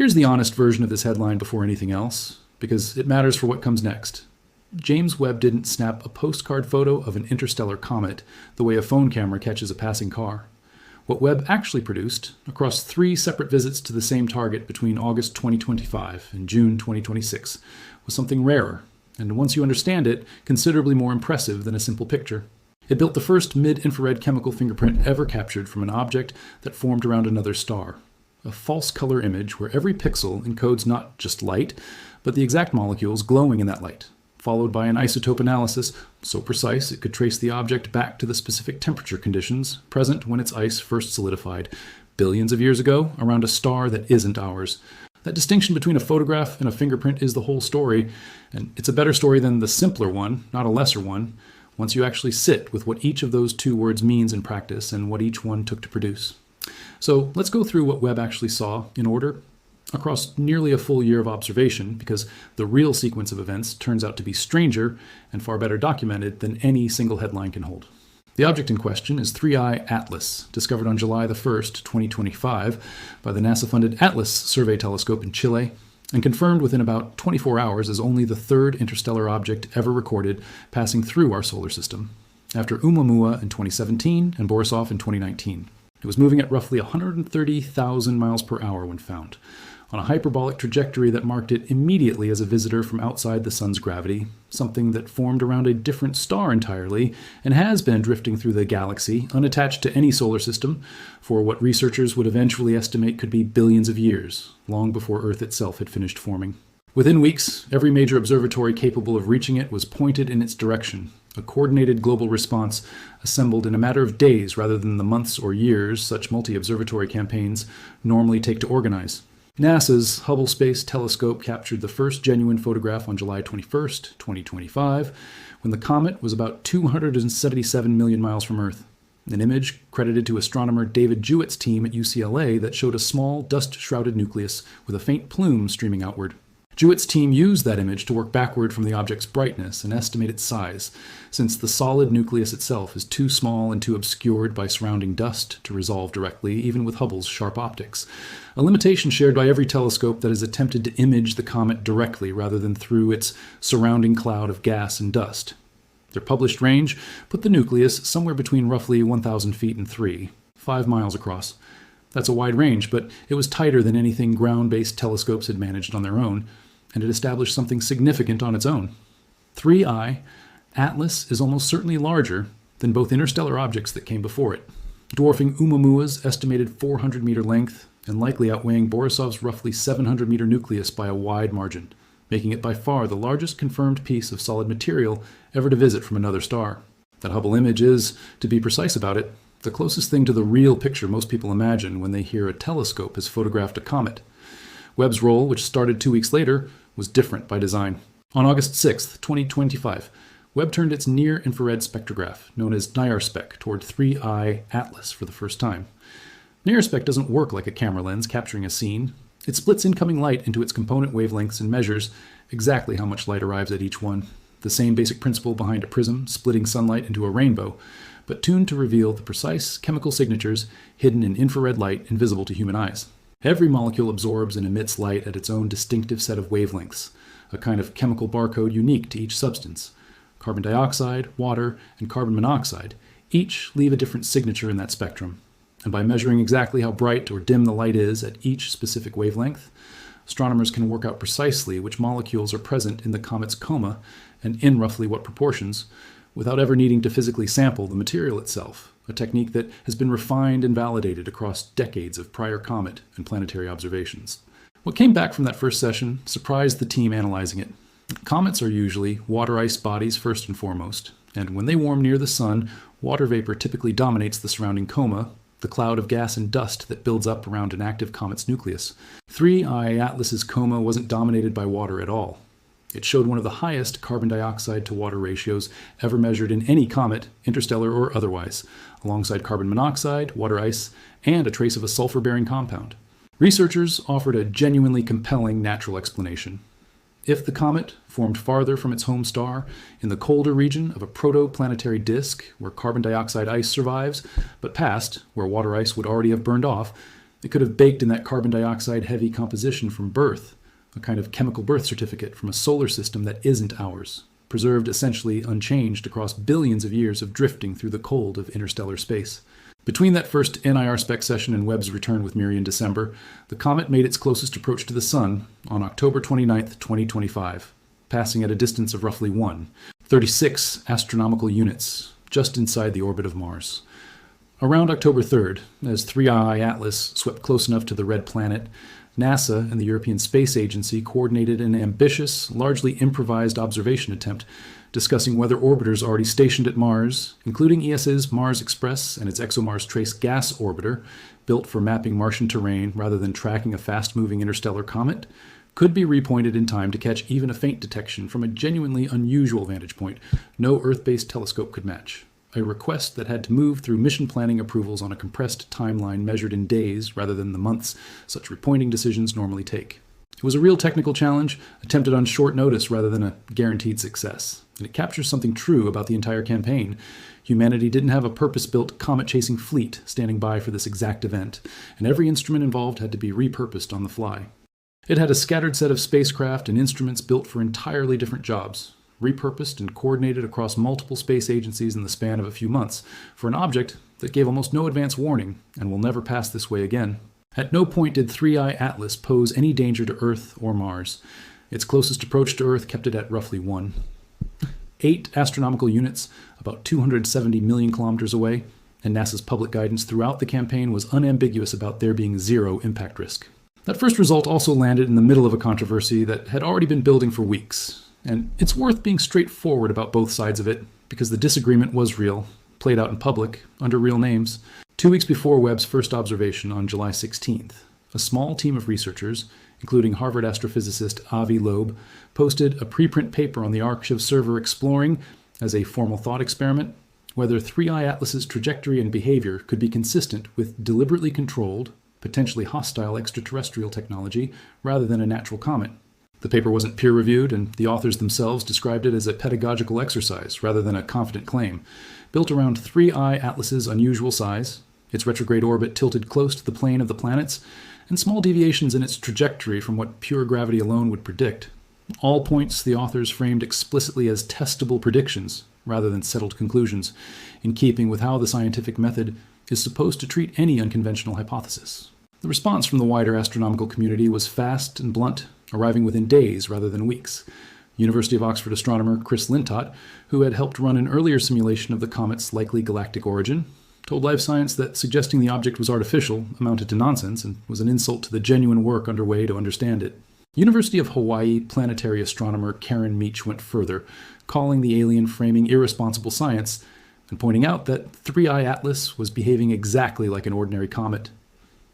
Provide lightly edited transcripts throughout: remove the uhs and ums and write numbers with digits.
Here's the honest version of this headline before anything else, because it matters for what comes next. James Webb didn't snap a postcard photo of an interstellar comet the way a phone camera catches a passing car. What Webb actually produced, across 3 separate visits to the same target between August 2025 and June 2026, was something rarer, and once you understand it, considerably more impressive than a simple picture. It built the first mid-infrared chemical fingerprint ever captured from an object that formed around another star. A false color image where every pixel encodes not just light, but the exact molecules glowing in that light, followed by an isotope analysis so precise it could trace the object back to the specific temperature conditions present when its ice first solidified, billions of years ago, around a star that isn't ours. That distinction between a photograph and a fingerprint is the whole story, and it's a better story than the simpler one, not a lesser one, once you actually sit with what each of those 2 words means in practice and what each one took to produce. So let's go through what Webb actually saw in order across nearly a full year of observation, because the real sequence of events turns out to be stranger and far better documented than any single headline can hold. The object in question is 3I Atlas, discovered on July the 1st, 2025, by the NASA-funded Atlas Survey Telescope in Chile, and confirmed within about 24 hours as only the 3rd interstellar object ever recorded passing through our solar system, after Oumuamua in 2017 and Borisov in 2019. It was moving at roughly 130,000 miles per hour when found, on a hyperbolic trajectory that marked it immediately as a visitor from outside the sun's gravity, something that formed around a different star entirely and has been drifting through the galaxy, unattached to any solar system, for what researchers would eventually estimate could be billions of years, long before Earth itself had finished forming. Within weeks, every major observatory capable of reaching it was pointed in its direction, a coordinated global response assembled in a matter of days rather than the months or years such multi-observatory campaigns normally take to organize. NASA's Hubble Space Telescope captured the first genuine photograph on July 21st, 2025, when the comet was about 277 million miles from Earth. An image credited to astronomer David Jewett's team at UCLA that showed a small, dust-shrouded nucleus with a faint plume streaming outward. Jewett's team used that image to work backward from the object's brightness and estimate its size, since the solid nucleus itself is too small and too obscured by surrounding dust to resolve directly, even with Hubble's sharp optics, a limitation shared by every telescope that has attempted to image the comet directly rather than through its surrounding cloud of gas and dust. Their published range put the nucleus somewhere between roughly 1,000 feet and 5 miles across. That's a wide range, but it was tighter than anything ground-based telescopes had managed on their own, and it established something significant on its own. 3I Atlas is almost certainly larger than both interstellar objects that came before it, dwarfing Oumuamua's estimated 400-meter length and likely outweighing Borisov's roughly 700-meter nucleus by a wide margin, making it by far the largest confirmed piece of solid material ever to visit from another star. That Hubble image is, to be precise about it, the closest thing to the real picture most people imagine when they hear a telescope has photographed a comet. Webb's role, which started 2 weeks later, was different by design. On August 6, 2025, Webb turned its near-infrared spectrograph, known as NIRSpec, toward 3I Atlas for the first time. NIRSpec doesn't work like a camera lens capturing a scene. It splits incoming light into its component wavelengths and measures exactly how much light arrives at each one. The same basic principle behind a prism splitting sunlight into a rainbow, but tuned to reveal the precise chemical signatures hidden in infrared light invisible to human eyes. Every molecule absorbs and emits light at its own distinctive set of wavelengths, a kind of chemical barcode unique to each substance. Carbon dioxide, water, and carbon monoxide each leave a different signature in that spectrum. And by measuring exactly how bright or dim the light is at each specific wavelength, astronomers can work out precisely which molecules are present in the comet's coma and in roughly what proportions, without ever needing to physically sample the material itself, a technique that has been refined and validated across decades of prior comet and planetary observations. What came back from that first session surprised the team analyzing it. Comets are usually water-ice bodies first and foremost, and when they warm near the sun, water vapor typically dominates the surrounding coma, the cloud of gas and dust that builds up around an active comet's nucleus. 3I Atlas's coma wasn't dominated by water at all. It showed one of the highest carbon dioxide to water ratios ever measured in any comet, interstellar or otherwise, alongside carbon monoxide, water ice, and a trace of a sulfur-bearing compound. Researchers offered a genuinely compelling natural explanation. If the comet formed farther from its home star, in the colder region of a protoplanetary disk where carbon dioxide ice survives, but past, where water ice would already have burned off, It could have baked in that carbon dioxide-heavy composition from birth, a kind of chemical birth certificate from a solar system that isn't ours, preserved essentially unchanged across billions of years of drifting through the cold of interstellar space. Between that first NIR spec session and Webb's return with Miri in December, the comet made its closest approach to the Sun on October 29, 2025, passing at a distance of roughly 36 astronomical units, just inside the orbit of Mars. Around October 3rd, as 3I Atlas swept close enough to the red planet, NASA and the European Space Agency coordinated an ambitious, largely improvised observation attempt discussing whether orbiters already stationed at Mars, including ESA's Mars Express and its ExoMars Trace gas orbiter, built for mapping Martian terrain rather than tracking a fast-moving interstellar comet, could be repointed in time to catch even a faint detection from a genuinely unusual vantage point no Earth-based telescope could match. A request that had to move through mission planning approvals on a compressed timeline measured in days rather than the months such repointing decisions normally take. It was a real technical challenge, attempted on short notice rather than a guaranteed success. And it captures something true about the entire campaign. Humanity didn't have a purpose-built comet-chasing fleet standing by for this exact event, and every instrument involved had to be repurposed on the fly. It had a scattered set of spacecraft and instruments built for entirely different jobs, repurposed and coordinated across multiple space agencies in the span of a few months for an object that gave almost no advance warning and will never pass this way again. At no point did 3I Atlas pose any danger to Earth or Mars. Its closest approach to Earth kept it at roughly 8 astronomical units, about 270 million kilometers away, and NASA's public guidance throughout the campaign was unambiguous about there being zero impact risk. That first result also landed in the middle of a controversy that had already been building for weeks. And it's worth being straightforward about both sides of it, because the disagreement was real, played out in public, under real names. 2 weeks before Webb's first observation on July 16th, a small team of researchers, including Harvard astrophysicist Avi Loeb, posted a preprint paper on the Archive server exploring, as a formal thought experiment, whether 3I Atlas's trajectory and behavior could be consistent with deliberately controlled, potentially hostile extraterrestrial technology rather than a natural comet. The paper wasn't peer-reviewed, and the authors themselves described it as a pedagogical exercise rather than a confident claim, built around 3I Atlas's unusual size, its retrograde orbit tilted close to the plane of the planets, and small deviations in its trajectory from what pure gravity alone would predict. All points the authors framed explicitly as testable predictions rather than settled conclusions, in keeping with how the scientific method is supposed to treat any unconventional hypothesis. The response from the wider astronomical community was fast and blunt, arriving within days rather than weeks. University of Oxford astronomer Chris Lintott, who had helped run an earlier simulation of the comet's likely galactic origin, told Life Science that suggesting the object was artificial amounted to nonsense and was an insult to the genuine work underway to understand it. University of Hawaii planetary astronomer Karen Meach went further, calling the alien framing irresponsible science and pointing out that 3I Atlas was behaving exactly like an ordinary comet.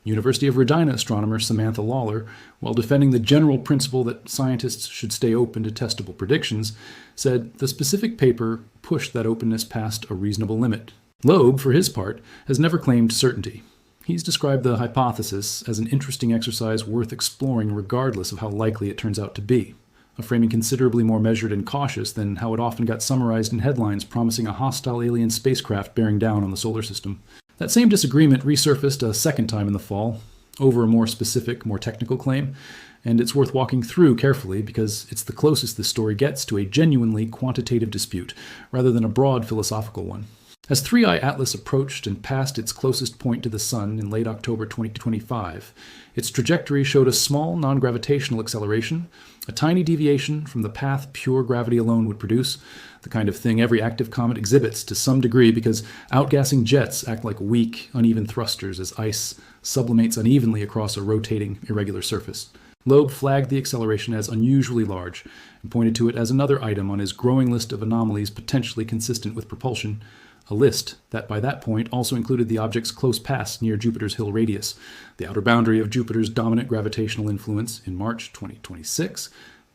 University of Regina astronomer Samantha Lawler, while defending the general principle that scientists should stay open to testable predictions, said the specific paper pushed that openness past a reasonable limit. Loeb, for his part, has never claimed certainty. He's described the hypothesis as an interesting exercise worth exploring regardless of how likely it turns out to be, a framing considerably more measured and cautious than how it often got summarized in headlines promising a hostile alien spacecraft bearing down on the solar system. That same disagreement resurfaced a second time in the fall, over a more specific, more technical claim, and it's worth walking through carefully because it's the closest this story gets to a genuinely quantitative dispute, rather than a broad philosophical one. As 3I Atlas approached and passed its closest point to the Sun in late October 2025, its trajectory showed a small non-gravitational acceleration, a tiny deviation from the path pure gravity alone would produce, the kind of thing every active comet exhibits to some degree because outgassing jets act like weak, uneven thrusters as ice sublimates unevenly across a rotating, irregular surface. Loeb flagged the acceleration as unusually large and pointed to it as another item on his growing list of anomalies potentially consistent with propulsion, a list that by that point also included the object's close pass near Jupiter's Hill radius, the outer boundary of Jupiter's dominant gravitational influence in March 2026,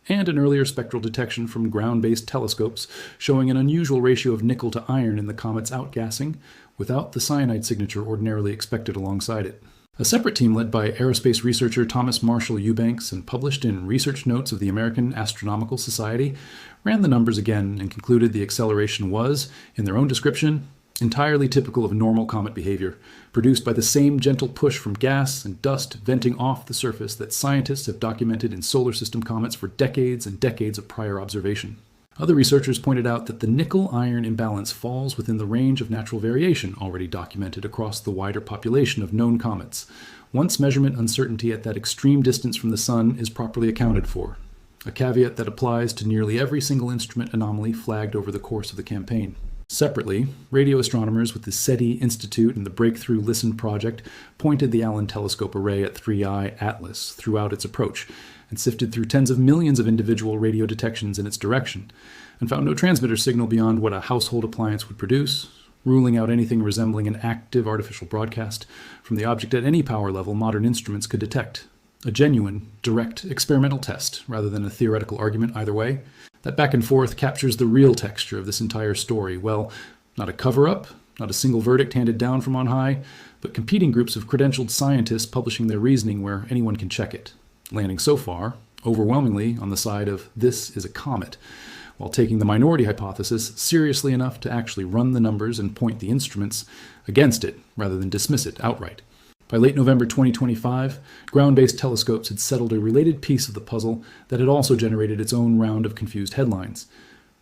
and an earlier spectral detection from ground-based telescopes showing an unusual ratio of nickel to iron in the comet's outgassing, without the cyanide signature ordinarily expected alongside it. A separate team led by aerospace researcher Thomas Marshall Eubanks and published in Research Notes of the American Astronomical Society ran the numbers again and concluded the acceleration was, in their own description, entirely typical of normal comet behavior, produced by the same gentle push from gas and dust venting off the surface that scientists have documented in solar system comets for decades and decades of prior observation. Other researchers pointed out that the nickel-iron imbalance falls within the range of natural variation already documented across the wider population of known comets, once measurement uncertainty at that extreme distance from the Sun is properly accounted for, a caveat that applies to nearly every single instrument anomaly flagged over the course of the campaign. Separately, radio astronomers with the SETI Institute and the Breakthrough Listen project pointed the Allen telescope array at 3I Atlas throughout its approach and sifted through tens of millions of individual radio detections in its direction, and found no transmitter signal beyond what a household appliance would produce, ruling out anything resembling an active artificial broadcast from the object at any power level modern instruments could detect. A genuine, direct, experimental test, rather than a theoretical argument either way. That back and forth captures the real texture of this entire story. Well, not a cover-up, not a single verdict handed down from on high, but competing groups of credentialed scientists publishing their reasoning where anyone can check it, landing so far, overwhelmingly, on the side of this is a comet, while taking the minority hypothesis seriously enough to actually run the numbers and point the instruments against it, rather than dismiss it outright. By late November 2025, ground-based telescopes had settled a related piece of the puzzle that had also generated its own round of confused headlines.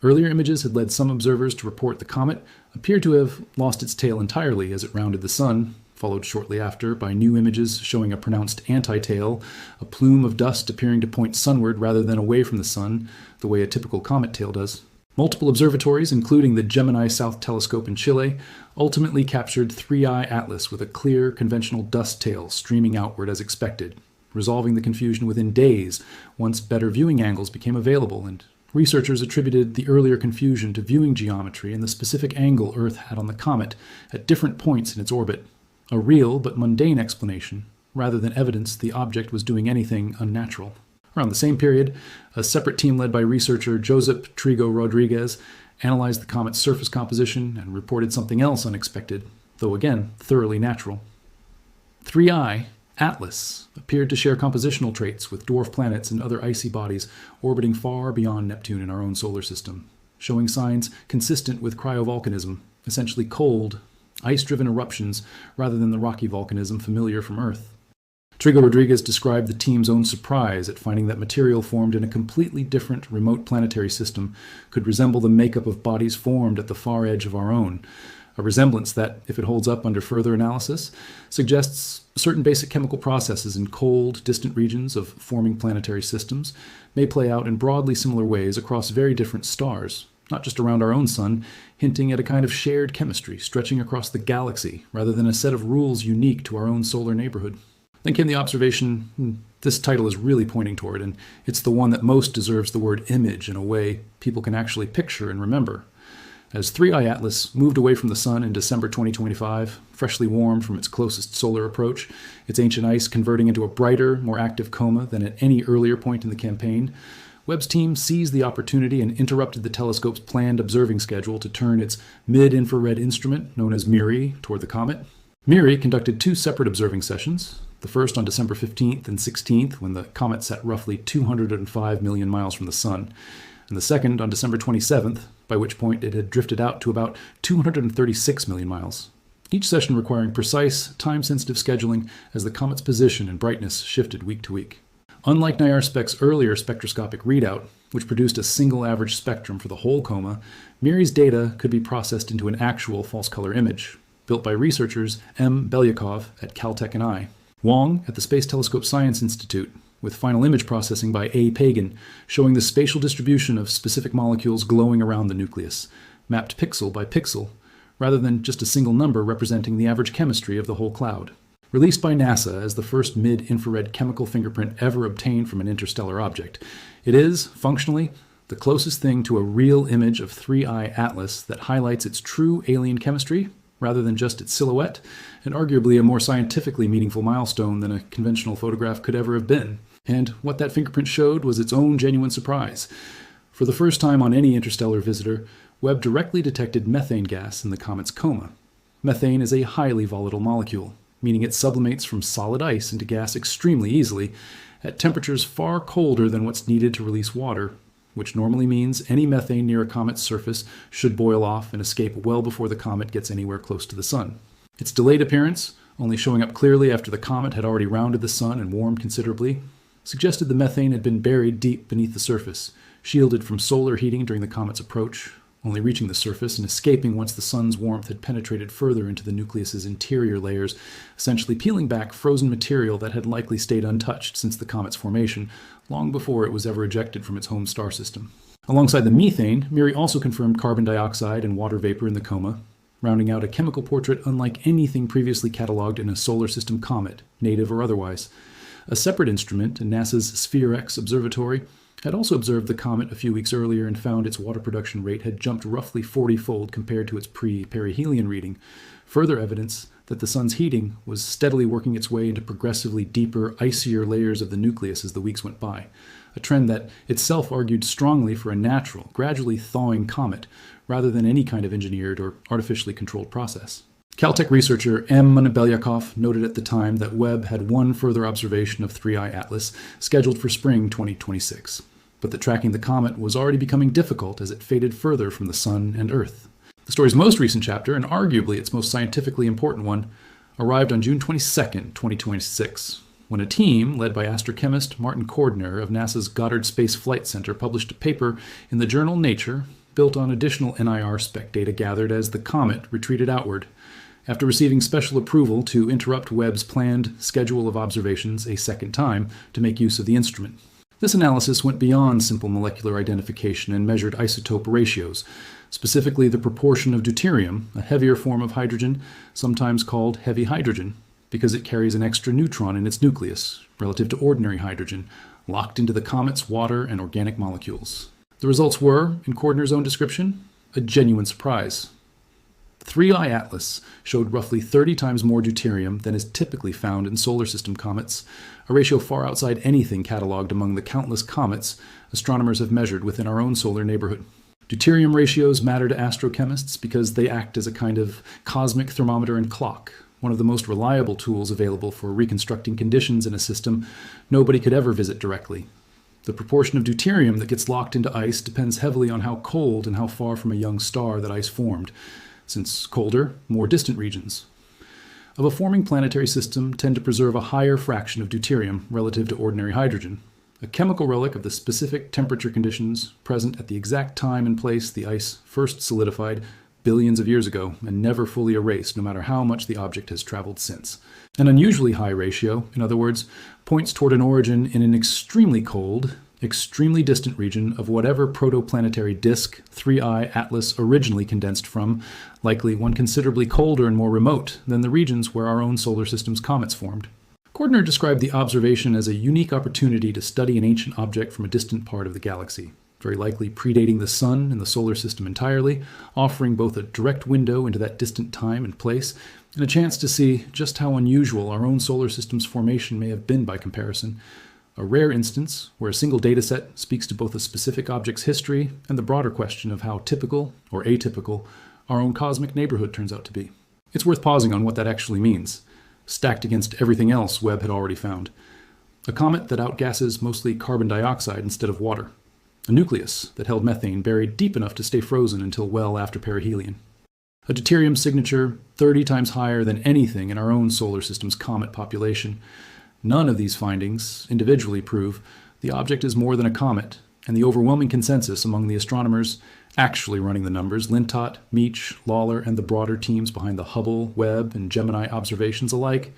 Earlier images had led some observers to report the comet appeared to have lost its tail entirely as it rounded the Sun, followed shortly after by new images showing a pronounced anti-tail, a plume of dust appearing to point sunward rather than away from the Sun, the way a typical comet tail does. Multiple observatories, including the Gemini South Telescope in Chile, ultimately captured 3I Atlas with a clear, conventional dust tail streaming outward as expected, resolving the confusion within days once better viewing angles became available, and researchers attributed the earlier confusion to viewing geometry and the specific angle Earth had on the comet at different points in its orbit, a real but mundane explanation, rather than evidence the object was doing anything unnatural. Around the same period, a separate team led by researcher Josep Trigo Rodriguez analyzed the comet's surface composition and reported something else unexpected, though again thoroughly natural. 3I Atlas appeared to share compositional traits with dwarf planets and other icy bodies orbiting far beyond Neptune in our own solar system, showing signs consistent with cryovolcanism, essentially cold, ice-driven eruptions rather than the rocky volcanism familiar from Earth. Trigo Rodriguez described the team's own surprise at finding that material formed in a completely different remote planetary system could resemble the makeup of bodies formed at the far edge of our own, a resemblance that, if it holds up under further analysis, suggests certain basic chemical processes in cold, distant regions of forming planetary systems may play out in broadly similar ways across very different stars, not just around our own Sun, hinting at a kind of shared chemistry stretching across the galaxy rather than a set of rules unique to our own solar neighborhood. Then came the observation this title is really pointing toward, and it's the one that most deserves the word image in a way people can actually picture and remember. As 3I Atlas moved away from the Sun in December 2025, freshly warmed from its closest solar approach, its ancient ice converting into a brighter, more active coma than at any earlier point in the campaign, Webb's team seized the opportunity and interrupted the telescope's planned observing schedule to turn its mid-infrared instrument, known as MIRI, toward the comet. MIRI conducted two separate observing sessions, the first on December 15th and 16th, when the comet sat roughly 205 million miles from the Sun, and the second on December 27th, by which point it had drifted out to about 236 million miles. Each session requiring precise, time-sensitive scheduling as the comet's position and brightness shifted week to week. Unlike NIRSpec's earlier spectroscopic readout, which produced a single average spectrum for the whole coma, MIRI's data could be processed into an actual false-color image, built by researchers M. Belyakov at Caltech and I. Wong at the Space Telescope Science Institute, with final image processing by A. Pagan, showing the spatial distribution of specific molecules glowing around the nucleus, mapped pixel by pixel, rather than just a single number representing the average chemistry of the whole cloud. Released by NASA as the first mid-infrared chemical fingerprint ever obtained from an interstellar object, it is, functionally, the closest thing to a real image of 3I Atlas that highlights its true alien chemistry rather than just its silhouette, and arguably a more scientifically meaningful milestone than a conventional photograph could ever have been. And what that fingerprint showed was its own genuine surprise. For the first time on any interstellar visitor, Webb directly detected methane gas in the comet's coma. Methane is a highly volatile molecule, meaning it sublimates from solid ice into gas extremely easily, at temperatures far colder than what's needed to release water, which normally means any methane near a comet's surface should boil off and escape well before the comet gets anywhere close to the sun. Its delayed appearance, only showing up clearly after the comet had already rounded the sun and warmed considerably, suggested the methane had been buried deep beneath the surface, shielded from solar heating during the comet's approach, only reaching the surface and escaping once the sun's warmth had penetrated further into the nucleus's interior layers, essentially peeling back frozen material that had likely stayed untouched since the comet's formation, long before it was ever ejected from its home star system. Alongside the methane, MIRI also confirmed carbon dioxide and water vapor in the coma, rounding out a chemical portrait unlike anything previously cataloged in a solar system comet, native or otherwise. A separate instrument in NASA's SPHEREx observatory had also observed the comet a few weeks earlier and found its water production rate had jumped roughly 40-fold compared to its pre-perihelion reading, further evidence that the sun's heating was steadily working its way into progressively deeper, icier layers of the nucleus as the weeks went by, a trend that itself argued strongly for a natural, gradually thawing comet, rather than any kind of engineered or artificially controlled process. Caltech researcher M. Belyakov noted at the time that Webb had one further observation of 3I Atlas scheduled for spring 2026, but that tracking the comet was already becoming difficult as it faded further from the sun and Earth. The story's most recent chapter, and arguably its most scientifically important one, arrived on June 22, 2026, when a team led by astrochemist Martin Cordner of NASA's Goddard Space Flight Center published a paper in the journal Nature built on additional NIR spec data gathered as the comet retreated outward, after receiving special approval to interrupt Webb's planned schedule of observations a second time to make use of the instrument. This analysis went beyond simple molecular identification and measured isotope ratios, specifically the proportion of deuterium, a heavier form of hydrogen, sometimes called heavy hydrogen, because it carries an extra neutron in its nucleus, relative to ordinary hydrogen, locked into the comet's water and organic molecules. The results were, in Cordner's own description, a genuine surprise. 3I Atlas showed roughly 30 times more deuterium than is typically found in solar system comets, a ratio far outside anything cataloged among the countless comets astronomers have measured within our own solar neighborhood. Deuterium ratios matter to astrochemists because they act as a kind of cosmic thermometer and clock, one of the most reliable tools available for reconstructing conditions in a system nobody could ever visit directly. The proportion of deuterium that gets locked into ice depends heavily on how cold and how far from a young star that ice formed, since colder, more distant regions of a forming planetary system tend to preserve a higher fraction of deuterium relative to ordinary hydrogen, a chemical relic of the specific temperature conditions present at the exact time and place the ice first solidified billions of years ago and never fully erased no matter how much the object has traveled since. An unusually high ratio, in other words, points toward an origin in an extremely cold, extremely distant region of whatever protoplanetary disk 3I Atlas originally condensed from, likely one considerably colder and more remote than the regions where our own solar system's comets formed. Cordner described the observation as a unique opportunity to study an ancient object from a distant part of the galaxy, very likely predating the sun and the solar system entirely, offering both a direct window into that distant time and place and a chance to see just how unusual our own solar system's formation may have been by comparison. A rare instance where a single dataset speaks to both a specific object's history and the broader question of how typical, or atypical, our own cosmic neighborhood turns out to be. It's worth pausing on what that actually means, stacked against everything else Webb had already found. A comet that outgasses mostly carbon dioxide instead of water. A nucleus that held methane buried deep enough to stay frozen until well after perihelion. A deuterium signature 30 times higher than anything in our own solar system's comet population. None of these findings individually prove the object is more than a comet, and the overwhelming consensus among the astronomers actually running the numbers, Lintott, Meach, Lawler, and the broader teams behind the Hubble, Webb, and Gemini observations alike,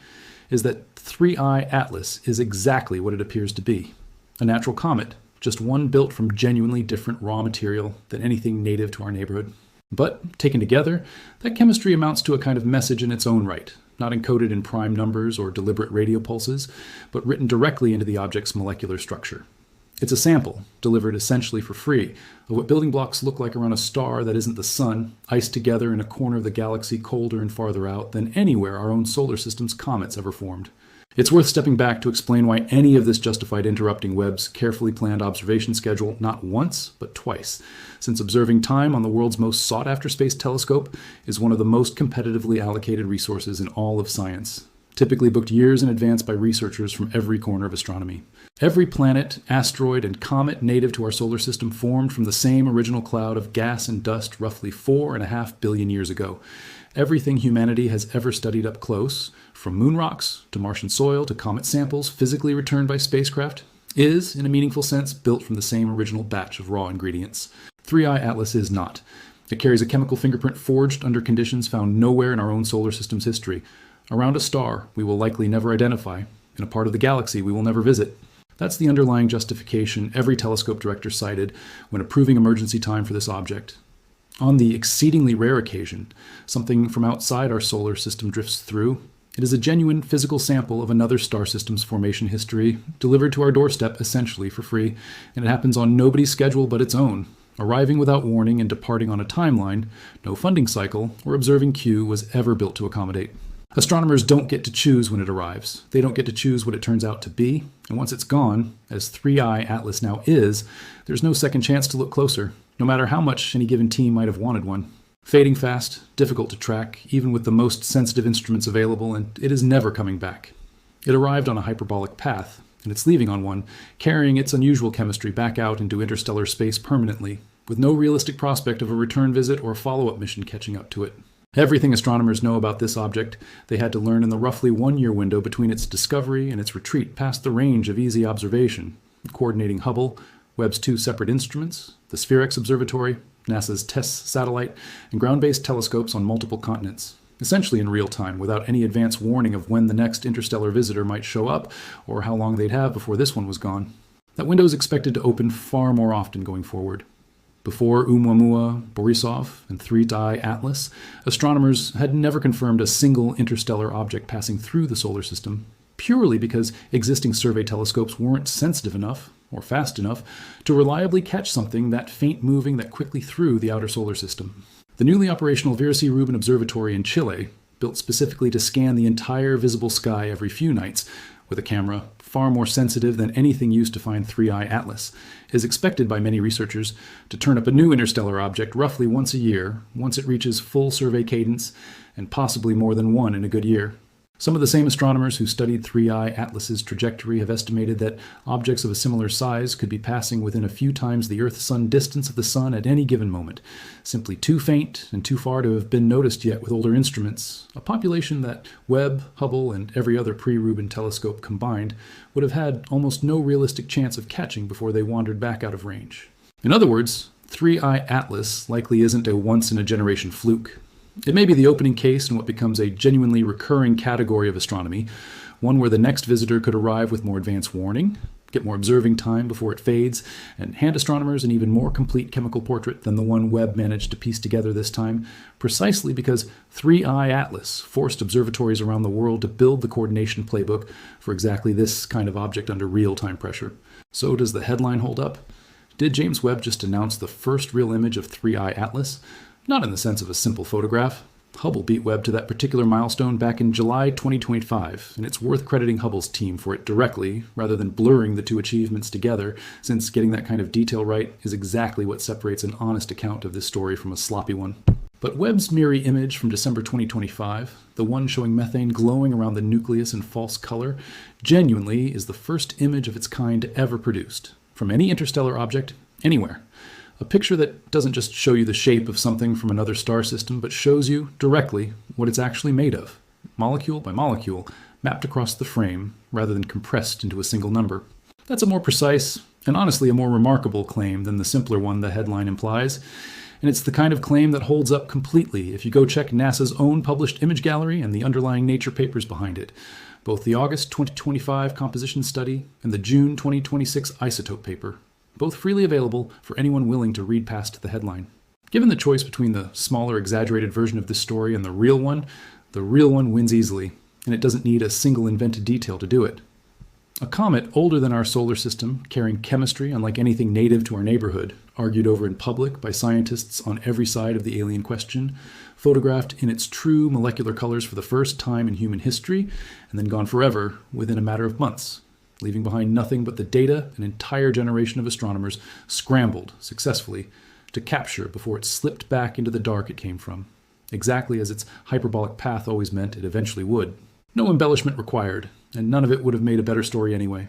is that 3I Atlas is exactly what it appears to be. A natural comet, just one built from genuinely different raw material than anything native to our neighborhood. But, taken together, that chemistry amounts to a kind of message in its own right, not encoded in prime numbers or deliberate radio pulses, but written directly into the object's molecular structure. It's a sample, delivered essentially for free, of what building blocks look like around a star that isn't the sun, iced together in a corner of the galaxy colder and farther out than anywhere our own solar system's comets ever formed. It's worth stepping back to explain why any of this justified interrupting Webb's carefully planned observation schedule not once, but twice, since observing time on the world's most sought-after space telescope is one of the most competitively allocated resources in all of science. typically booked years in advance by researchers from every corner of astronomy. Every planet, asteroid, and comet native to our solar system formed from the same original cloud of gas and dust roughly 4.5 billion years ago. Everything humanity has ever studied up close, from moon rocks to Martian soil to comet samples physically returned by spacecraft, is, in a meaningful sense, built from the same original batch of raw ingredients. 3I Atlas is not. It carries a chemical fingerprint forged under conditions found nowhere in our own solar system's history, around a star we will likely never identify, in a part of the galaxy we will never visit. That's the underlying justification every telescope director cited when approving emergency time for this object. On the exceedingly rare occasion something from outside our solar system drifts through, it is a genuine physical sample of another star system's formation history, delivered to our doorstep essentially for free, and it happens on nobody's schedule but its own, arriving without warning and departing on a timeline no funding cycle or observing queue was ever built to accommodate. Astronomers don't get to choose when it arrives. They don't get to choose what it turns out to be, and once it's gone, as 3I Atlas now is, there's no second chance to look closer, no matter how much any given team might have wanted one. Fading fast, difficult to track, even with the most sensitive instruments available, and it is never coming back. It arrived on a hyperbolic path, and it's leaving on one, carrying its unusual chemistry back out into interstellar space permanently, with no realistic prospect of a return visit or a follow-up mission catching up to it. Everything astronomers know about this object they had to learn in the roughly 1-year window between its discovery and its retreat past the range of easy observation, coordinating Hubble, Webb's 2 separate instruments, the SPHEREx observatory, NASA's TESS satellite, and ground-based telescopes on multiple continents, essentially in real time, without any advance warning of when the next interstellar visitor might show up or how long they'd have before this one was gone. That window is expected to open far more often going forward. Before Oumuamua, Borisov, and 3I Atlas, astronomers had never confirmed a single interstellar object passing through the solar system, purely because existing survey telescopes weren't sensitive enough, or fast enough, to reliably catch something that faint moving that quickly through the outer solar system. The newly operational Vera C. Rubin Observatory in Chile, built specifically to scan the entire visible sky every few nights, with a camera far more sensitive than anything used to find 3I Atlas, is expected by many researchers to turn up a new interstellar object roughly once a year, once it reaches full survey cadence, and possibly more than one in a good year. Some of the same astronomers who studied 3I Atlas's trajectory have estimated that objects of a similar size could be passing within a few times the Earth-Sun distance of the Sun at any given moment, simply too faint and too far to have been noticed yet with older instruments, a population that Webb, Hubble, and every other pre-Rubin telescope combined would have had almost no realistic chance of catching before they wandered back out of range. In other words, 3I Atlas likely isn't a once-in-a-generation fluke. It may be the opening case in what becomes a genuinely recurring category of astronomy, one where the next visitor could arrive with more advance warning, get more observing time before it fades, and hand astronomers an even more complete chemical portrait than the one Webb managed to piece together this time, precisely because 3I Atlas forced observatories around the world to build the coordination playbook for exactly this kind of object under real-time pressure. So does the headline hold up? Did James Webb just announce the first real image of 3I Atlas? Not in the sense of a simple photograph. Hubble beat Webb to that particular milestone back in July 2025, and it's worth crediting Hubble's team for it directly, rather than blurring the two achievements together, since getting that kind of detail right is exactly what separates an honest account of this story from a sloppy one. But Webb's MIRI image from December 2025, the one showing methane glowing around the nucleus in false color, genuinely is the first image of its kind ever produced, from any interstellar object, anywhere. A picture that doesn't just show you the shape of something from another star system, but shows you, directly, what it's actually made of, molecule by molecule, mapped across the frame, rather than compressed into a single number. That's a more precise, and honestly a more remarkable claim than the simpler one the headline implies, and it's the kind of claim that holds up completely if you go check NASA's own published image gallery and the underlying Nature papers behind it, both the August 2025 composition study and the June 2026 isotope paper, both freely available for anyone willing to read past the headline. Given the choice between the smaller, exaggerated version of this story and the real one wins easily, and it doesn't need a single invented detail to do it. A comet older than our solar system, carrying chemistry unlike anything native to our neighborhood, argued over in public by scientists on every side of the alien question, photographed in its true molecular colors for the first time in human history, and then gone forever within a matter of months, leaving behind nothing but the data an entire generation of astronomers scrambled, successfully, to capture before it slipped back into the dark it came from, exactly as its hyperbolic path always meant it eventually would. No embellishment required, and none of it would have made a better story anyway.